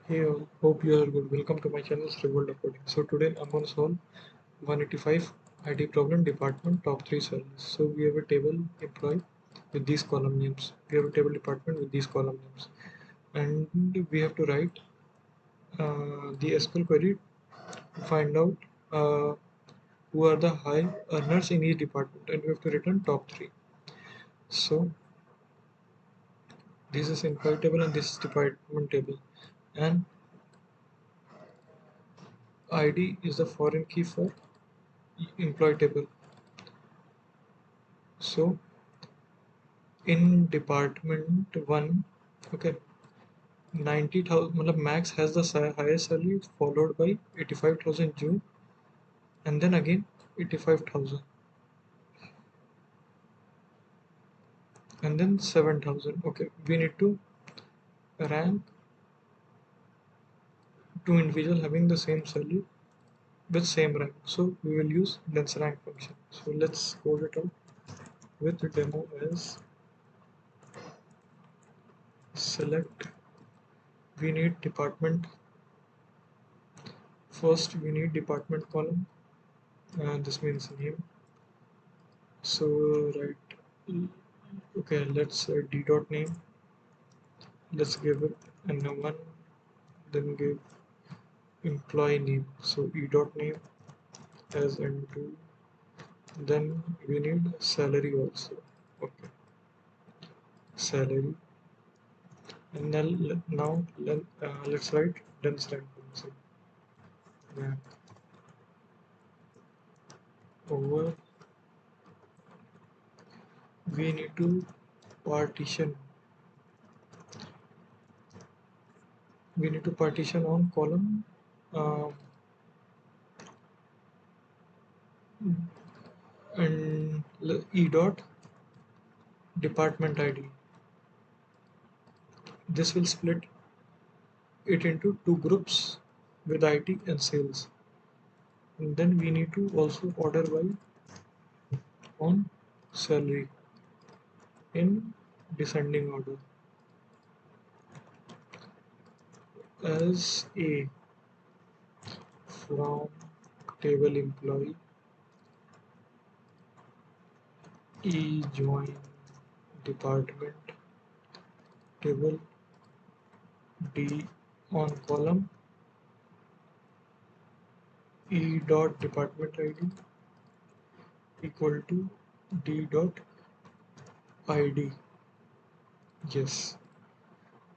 Hey all, hope you are good. Welcome to my channel sriwworldofcoding. So today I'm going to solve 185 ID problem department top 3 salaries. So we have a table employee with these column names. We have a table department with these column names. And we have to write the SQL query to find out uh, who are the high earners in each department, and we have to return top 3. So this is employee table and this is department table, and ID is the foreign key for employee table. So in department 1, okay, 90,000 matlab max has the highest salary followed by 85,000 June and then again 85,000 and then 7,000. Okay, we need to rank two individuals having the same salary with same rank, so we will use let's rank function. So let's code it out with the demo as select. We need department. First we need department column, and this means name. So right, okay, let's d dot name. Let's give it n1, then give employee name. So e dot name as n2. Then we need salary also. Okay, salary. And then now let's write dense rank function. Rank over. We need to partition. We need to partition on column. Um, and e dot department ID. This will split it into two groups with IT and sales. And then we need to also order by on salary in descending order as a from table employee e join department table d on column e dot department ID equal to d dot id. Yes.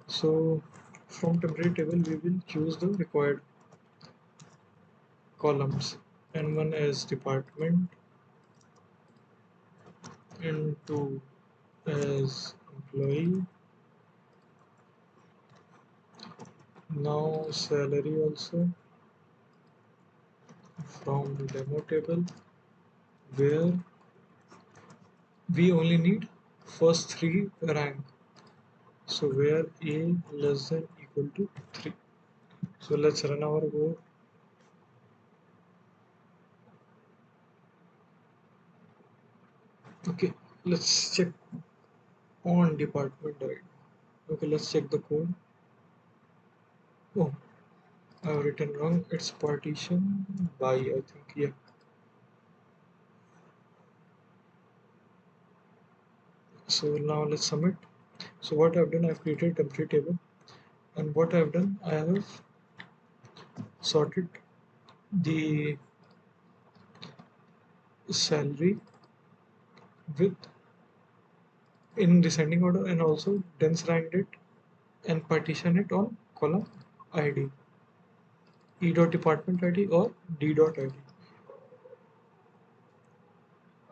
So from temporary table we will choose the required columns, n1 as department, n2 as employee. Now salary also from demo table, where we only need first three rank. So where a less than equal to 3. So let's run our code. Okay, let's check on department ID. Okay, let's check the code. Oh, I've written wrong. It's partition by, I think. Yeah. So now let's submit. So what I've done, I've created a temporary table, and what I've done, I have sorted the salary with in descending order, and also dense ranked it and partition it on column ID, e dot department ID or d dot ID.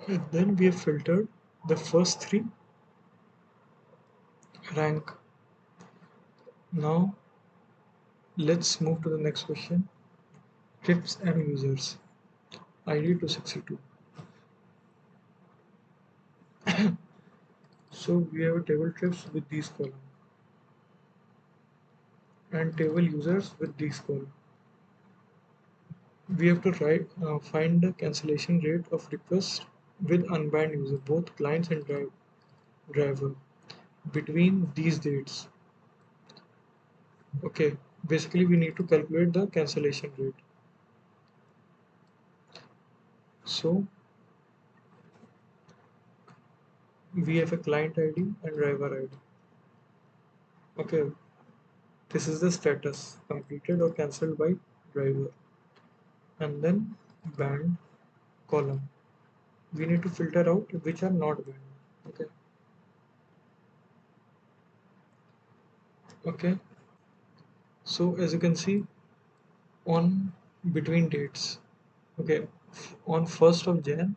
And then we have filtered the first three rank. Now let's move to the next question. Trips and users ID 262. So we have a table trips with these columns and table users with these columns. We have to find the cancellation rate of requests with unbanned user, both clients and driver, between these dates. Okay, basically we need to calculate the cancellation rate. So we have a client ID and driver ID. Okay, this is the status, completed or cancelled by driver. And then banned column. We need to filter out which are not banned. Okay. Okay. So as you can see, on between dates, okay, on 1st of Jan,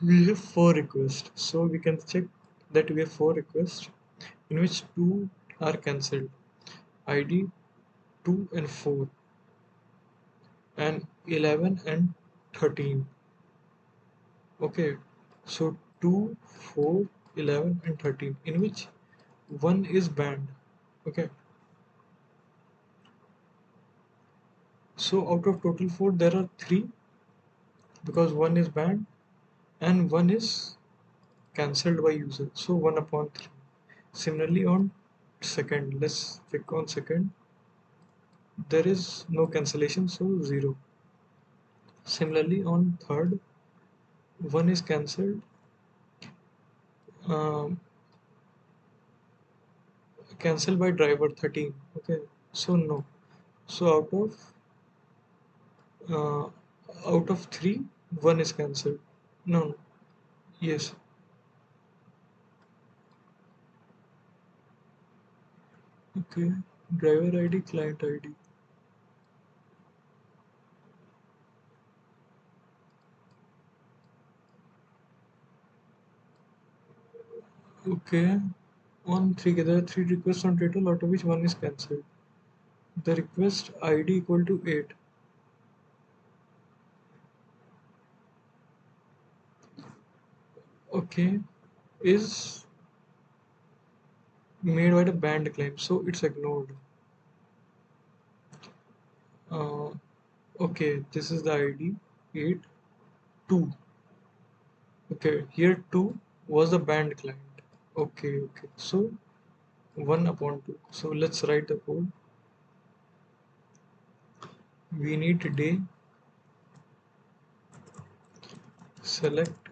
we have 4 requests. So we can check that we have 4 requests in which 2 are cancelled. ID 2 and 4 and 11 and 13. Okay, so 2, 4, 11 and 13, in which one is banned. Okay, so out of total 4 there are 3 because one is banned and one is cancelled by user, so 1 upon 3. Similarly on second, let's check on second, there is no cancellation, so 0. Similarly on third, one is cancelled, um, cancelled by driver 13. Okay, so no. So uh, out of 3, one is cancelled. No, yes. Okay, driver ID, client ID. Okay, on 3, there are 3 requests on total, out of which one is cancelled. The request ID equal to 8. Okay, is made by the banned claim, so it's ignored. Uh, okay, this is the ID 8 2. Okay, here 2 was the banned client. Okay, so 1 upon 2. So let's write the code. We need day, select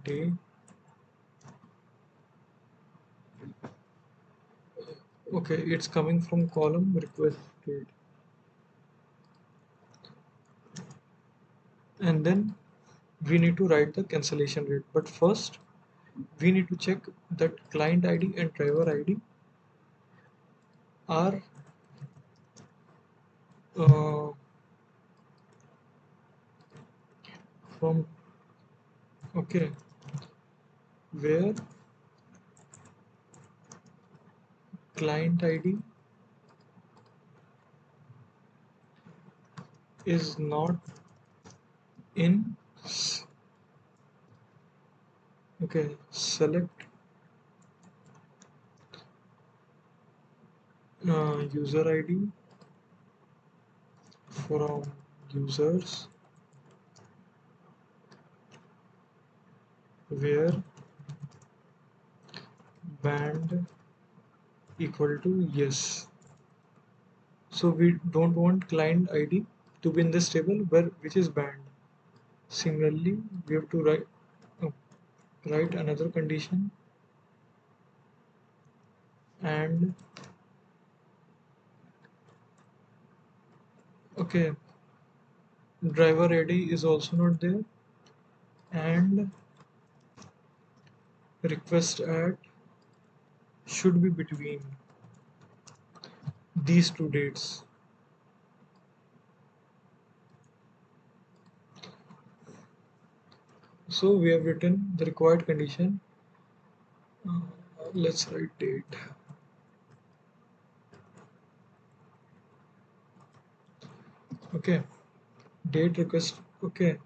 day. Okay, it's coming from column requested. And then we need to write the cancellation rate. But first, we need to check that client ID and driver ID are uh, from, okay, where client ID is not in, okay, select user ID from users where band equal to yes. So we don't want client ID to be in this table where which is banned. Similarly, we have to uh, write another condition, and okay, driver ID is also not there, and request at should be between these 2 dates. So we have written the required condition. Uh, let's write date. Okay, date request. Okay,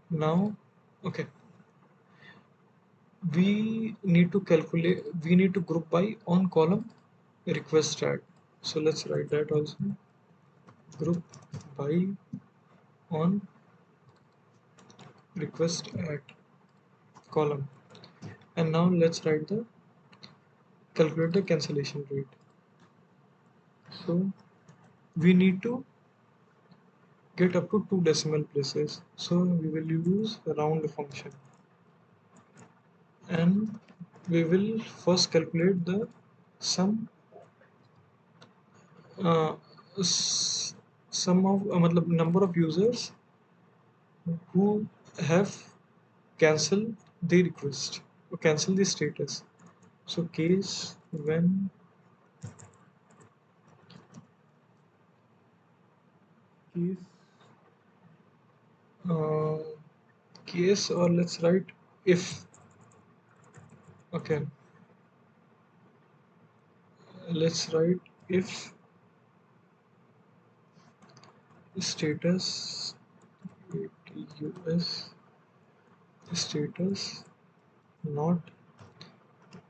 now, okay, we need to group by on column request at. So let's write that also, group by on request at column. And now let's write the calculate the cancellation rate. So we need to get up to 2 decimal places. So we will use round function, and we will first calculate the sum uh, sum of matlab number of users who have cancelled the request or cancel the status. So case when case uh, case or let's write if. Okay, let's write if status us status not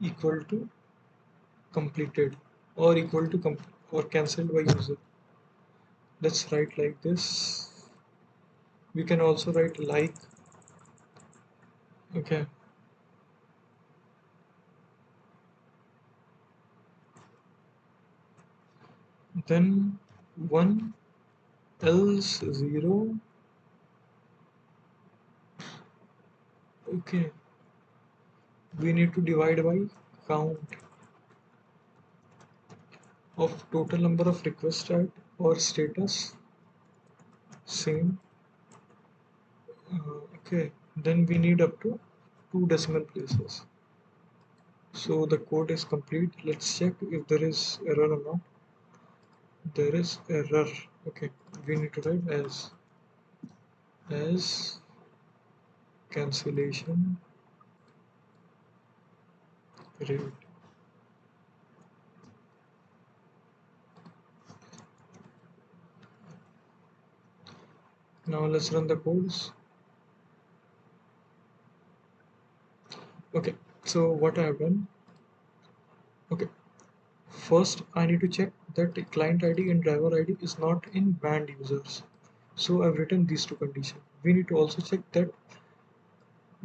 equal to completed or equal to or cancelled by user. Let's write like this. We can also write like. Okay, then 1 else 0. Okay, we need to divide by count of total number of requests at or status same. Okay, then we need up to 2 decimal places. So the code is complete. Let's check if there is error or not. There is error. Okay, we need to write as cancellation rate. Now let's run the codes. Okay, so what I have done. Okay, first I need to check that client ID and driver ID is not in banned users. So I've written these two conditions. We need to also check that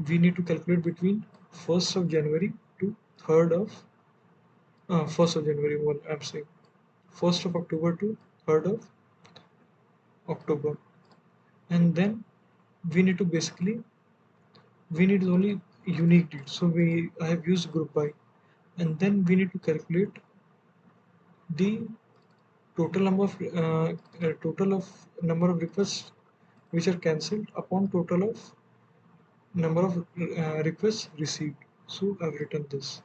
we need to calculate between 1st of January to 3rd of 1st of January, what I'm saying, 1st of October to 3rd of October. And then we need to basically, we need only unique date. So I have used group by, and then we need to calculate the total of number of requests which are cancelled upon total of number of requests received. So I've written this.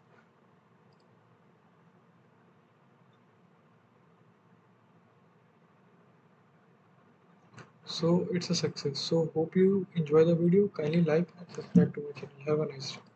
So it's a success. So hope you enjoy the video. Kindly like and subscribe to my channel. Have a nice day.